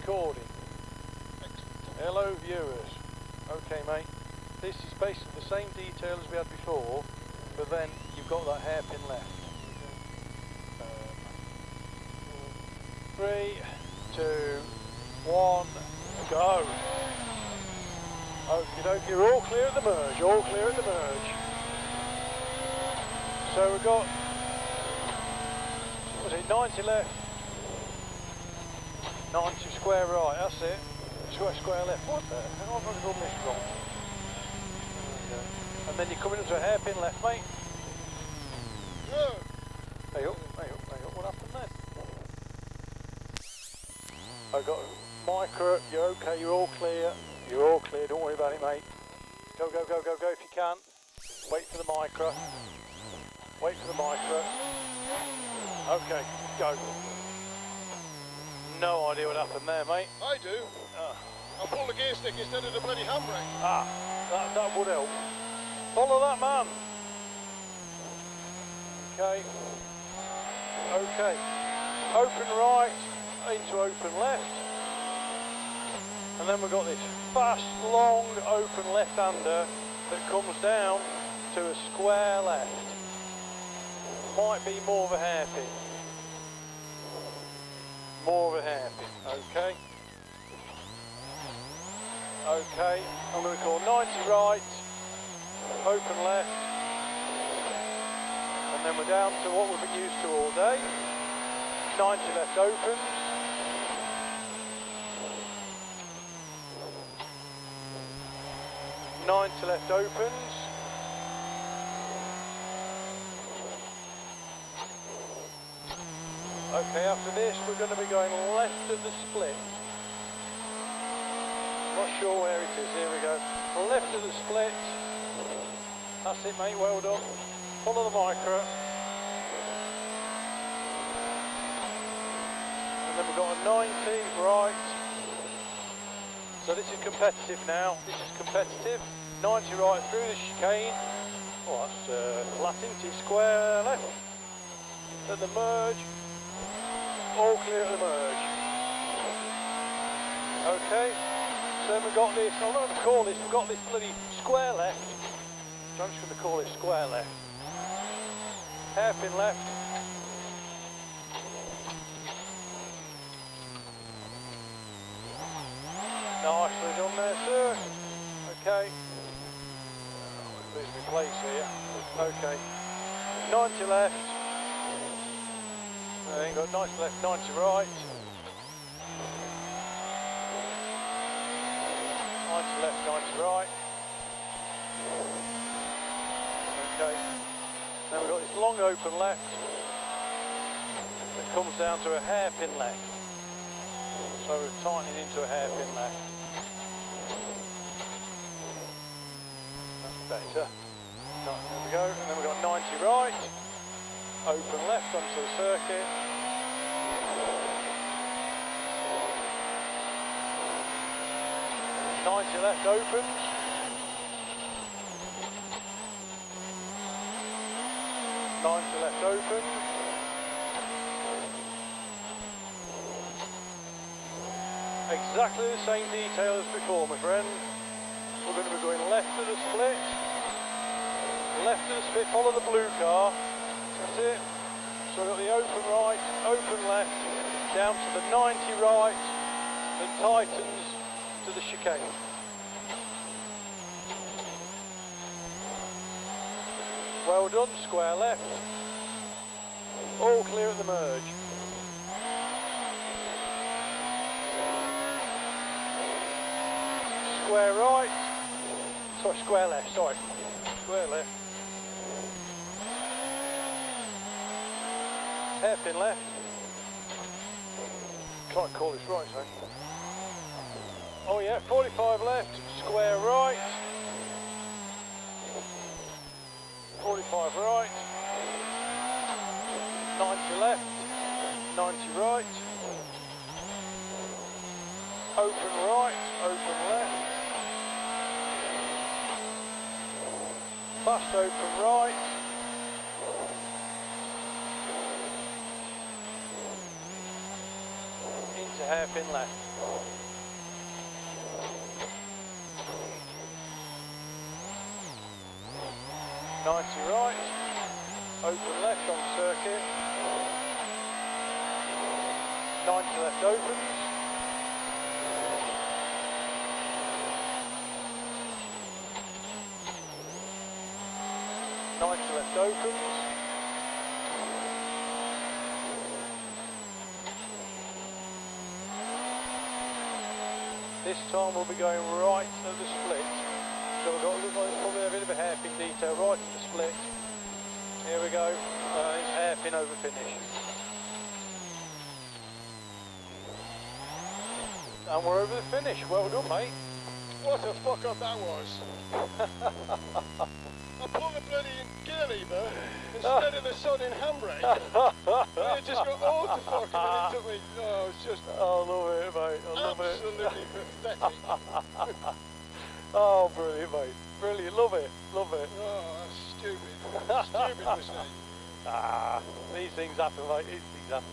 recording. Hello viewers. Okay mate, this is basically the same detail as we had before, but then you've got that hairpin left. 3, 2, 1, go! Okie dokie, you're all clear at the merge, all clear at the merge. So we've got, was it 90 left? 90 square right, that's it. Square left. What the hell? I've done this wrong. And then you're coming into a hairpin left, mate. Hey up, hey up, hey up. What happened then? I've got micro. You're okay, you're all clear. You're all clear, don't worry about it, mate. Go, go, go, go, go if you can. Wait for the micro. Wait for the micro. Okay, go. No idea what happened there, mate. I do. I pulled the gear stick instead of the bloody handbrake. Ah, that would help. Follow that man. Okay. Okay. Open right into open left. And then we've got this fast, long, open left-hander that comes down to a square left. Might be more of a hairpin. More of a hairpin, okay. Okay, I'm going to call 90 right, open left, and then we're down to what we've been used to all day. 90 left opens. 90 left opens. Okay, after this we're going to be going left at the split. Not sure where it is, here we go. Left at the split. That's it mate, well done. Follow the micro. And then we've got a 90 right. So this is competitive now, this is competitive. 90 right through the chicane. Oh, that's flat into square left. At the merge. All clear at the merge. Okay, so then we've got this, I'm not going to call this, we've got this bloody square left. So I'm just going to call it square left. Hairpin left. Nicely done there, sir. Okay. Losing my place here. Okay. 90 left. Then got 90 left, 90 right. 90 left, 90 right. Okay. Then we've got this long open left that comes down to a hairpin left. So we're tightening into a hairpin left. That's better. There we go. And then we've got 90 right. Open left onto the circuit. .90 left opens. .90 left opens. Exactly the same detail as before, my friend. We're going to be going left to the split. Left to the split, follow the blue car. That's it. So we've got the open right, open left, down to the 90 right, that tightens to the chicane. Well done, square left. All clear at the merge. Square right, sorry, square left, sorry. Square left. Hairpin left. Try and call this right, so. Oh yeah, 45 left, square right. 45 right. 90 left, 90 right. Open right, open left. Fast open right. hairpin left. Right, open left on circuit, 90 left opens, left opens, this time we'll be going right at the split. So we've got probably a bit of a hairpin detail right at the split. Here we go, it's hairpin over finish. And we're over the finish, well done mate. What a fuck up that was. I pulled the bloody gear lever instead of the sodding handbrake. And it just got all to fucking and it took me, it's just... Oh, I love it mate, I love it. Absolutely pathetic. Oh, brilliant mate, brilliant, love it, love it. Oh, that's stupid. Stupid mistake. These things happen mate, these things happen.